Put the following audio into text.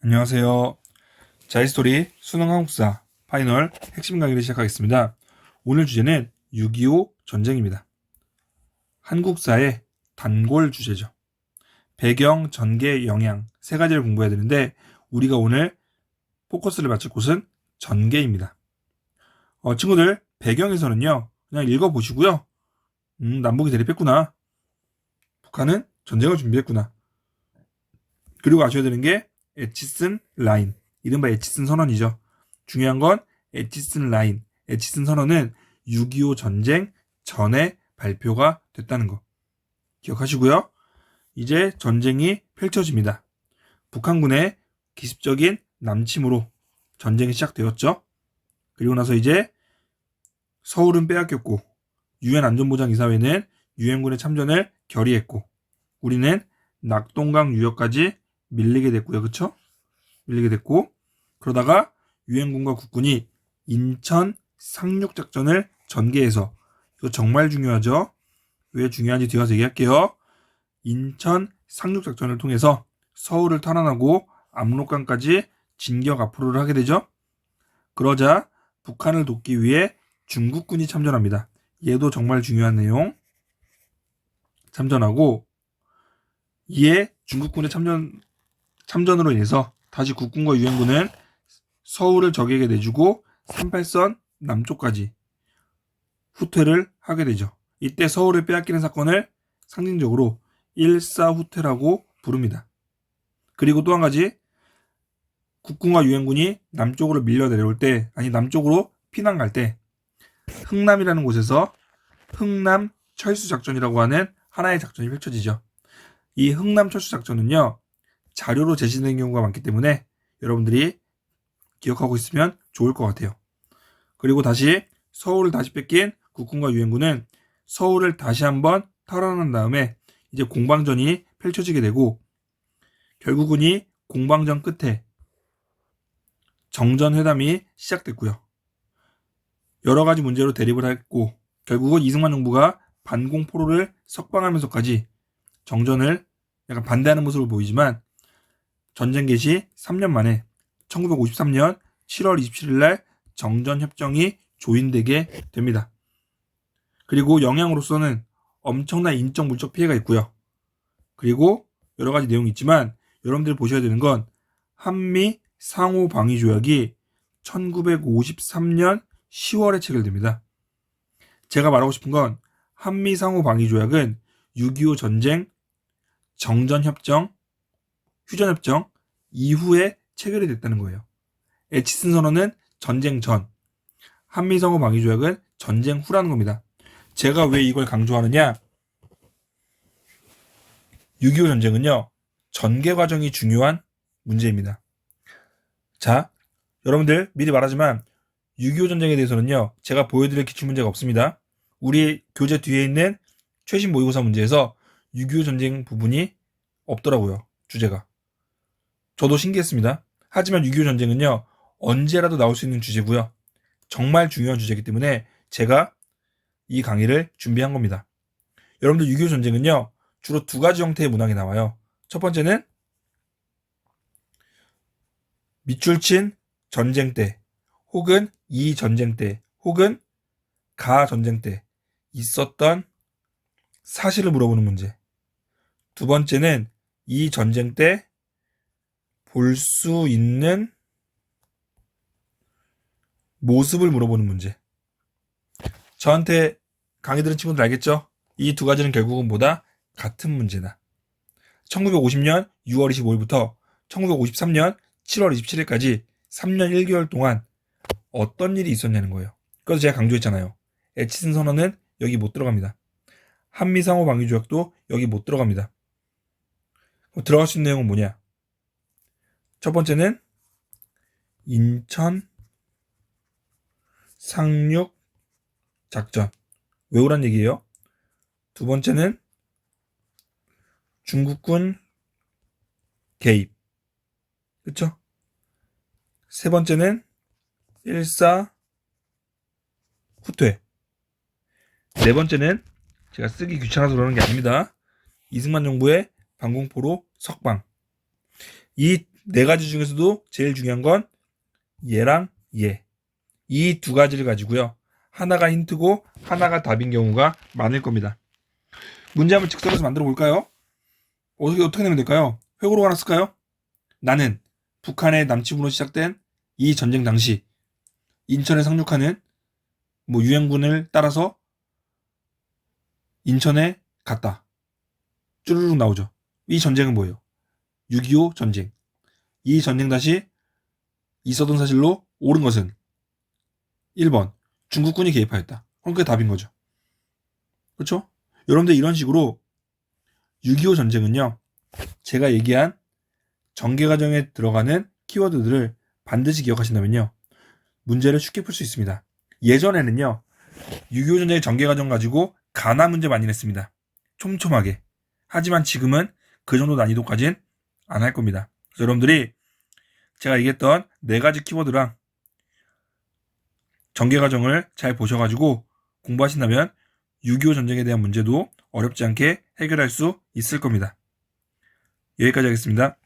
안녕하세요. 자이스토리 수능 한국사 파이널 핵심 강의를 시작하겠습니다. 오늘 주제는 6.25 전쟁입니다. 한국사의 단골 주제죠. 배경, 전개, 영향 세 가지를 공부해야 되는데 우리가 오늘 포커스를 맞출 곳은 전개입니다. 친구들 배경에서는요. 그냥 읽어보시고요. 남북이 대립했구나. 북한은 전쟁을 준비했구나. 그리고 아셔야 되는 게 에치슨 라인, 이른바 에치슨 선언이죠. 중요한 건 에치슨 라인, 에치슨 선언은 6.25 전쟁 전에 발표가 됐다는 거 기억하시고요. 이제 전쟁이 펼쳐집니다. 북한군의 기습적인 남침으로 전쟁이 시작되었죠. 그리고 나서 이제 서울은 빼앗겼고 유엔 안전보장이사회는 유엔군의 참전을 결의했고 우리는 낙동강 유역까지 밀리게 됐고요. 그쵸? 밀리게 됐고 그러다가 유엔군과 국군이 인천 상륙작전을 전개해서 이거 정말 중요하죠. 왜 중요한지 뒤에 가서 얘기할게요. 인천 상륙작전을 통해서 서울을 탈환하고 압록강까지 진격 앞으로를 하게 되죠. 그러자 북한을 돕기 위해 중국군이 참전합니다. 얘도 정말 중요한 내용. 참전하고 이에 중국군의 참전으로 인해서 다시 국군과 유엔군은 서울을 적에게 내주고 38선 남쪽까지 후퇴를 하게 되죠. 이때 서울을 빼앗기는 사건을 상징적으로 1.4후퇴라고 부릅니다. 그리고 또 한 가지 국군과 유엔군이 남쪽으로 밀려 내려올 때 남쪽으로 피난 갈 때 흥남이라는 곳에서 흥남 철수작전이라고 하는 하나의 작전이 펼쳐지죠. 이 흥남 철수작전은요. 자료로 제시된 경우가 많기 때문에 여러분들이 기억하고 있으면 좋을 것 같아요. 그리고 다시 서울을 다시 뺏긴 국군과 유엔군은 서울을 다시 한번 탈환한 다음에 이제 공방전이 펼쳐지게 되고 결국은 이 공방전 끝에 정전회담이 시작됐고요. 여러 가지 문제로 대립을 했고 결국은 이승만 정부가 반공포로를 석방하면서까지 정전을 약간 반대하는 모습을 보이지만 전쟁 개시 3년 만에 1953년 7월 27일 날 정전협정이 조인되게 됩니다. 그리고 영향으로서는 엄청난 인적 물적 피해가 있고요. 그리고 여러 가지 내용이 있지만 여러분들이 보셔야 되는 건 한미 상호 방위 조약이 1953년 10월에 체결됩니다. 제가 말하고 싶은 건 한미 상호 방위 조약은 6.25 전쟁, 정전협정, 휴전협정 이후에 체결이 됐다는 거예요. 에치슨 선언은 전쟁 전, 한미상호 방위조약은 전쟁 후라는 겁니다. 제가 왜 이걸 강조하느냐? 6.25 전쟁은요. 전개 과정이 중요한 문제입니다. 자, 여러분들 미리 말하지만 6.25 전쟁에 대해서는요. 제가 보여드릴 기출문제가 없습니다. 우리 교재 뒤에 있는 최신 모의고사 문제에서 6.25 전쟁 부분이 없더라고요. 주제가. 저도 신기했습니다. 하지만 6.25 전쟁은요. 언제라도 나올 수 있는 주제고요. 정말 중요한 주제이기 때문에 제가 이 강의를 준비한 겁니다. 여러분들 6.25 전쟁은요. 주로 두 가지 형태의 문항이 나와요. 첫 번째는 밑줄 친 전쟁 때 혹은 이 전쟁 때 혹은 가 전쟁 때 있었던 사실을 물어보는 문제. 두 번째는 이 전쟁 때 볼 수 있는 모습을 물어보는 문제. 저한테 강의 들은 친구들 알겠죠? 이 두 가지는 결국은 뭐다? 같은 문제다. 1950년 6월 25일부터 1953년 7월 27일까지 3년 1개월 동안 어떤 일이 있었냐는 거예요. 그래서 제가 강조했잖아요. 에치슨 선언은 여기 못 들어갑니다. 한미상호 방위조약도 여기 못 들어갑니다. 그럼 들어갈 수 있는 내용은 뭐냐? 첫 번째는 인천 상륙 작전 외우란 얘기예요. 두 번째는 중국군 개입. 그쵸? 세 번째는 1.4 후퇴. 네 번째는 제가 쓰기 귀찮아서 그러는 게 아닙니다. 이승만 정부의 반공포로 석방. 이 네 가지 중에서도 제일 중요한 건 얘랑 얘. 이 두 가지를 가지고요. 하나가 힌트고 하나가 답인 경우가 많을 겁니다. 문제 한번 즉석에서 만들어 볼까요? 어떻게 내면 될까요? 회고록 하나 쓸까요? 나는 북한의 남침으로 시작된 이 전쟁 당시 인천에 상륙하는 유엔군을 따라서 인천에 갔다. 쭈루룩 나오죠. 이 전쟁은 뭐예요? 6.25 전쟁. 이 전쟁 당시 있었던 사실로 옳은 것은 1번 중국군이 개입하였다. 그럼 그게 답인 거죠. 그렇죠? 여러분들 이런 식으로 6.25 전쟁은요. 제가 얘기한 전개과정에 들어가는 키워드들을 반드시 기억하신다면요. 문제를 쉽게 풀 수 있습니다. 예전에는요. 6.25 전쟁의 전개과정 가지고 가나 문제 많이 냈습니다. 촘촘하게. 하지만 지금은 그 정도 난이도까지는 안 할 겁니다. 그래서 여러분들이 제가 얘기했던 네 가지 키워드랑 전개과정을 잘 보셔가지고 공부하신다면 6.25 전쟁에 대한 문제도 어렵지 않게 해결할 수 있을 겁니다. 여기까지 하겠습니다.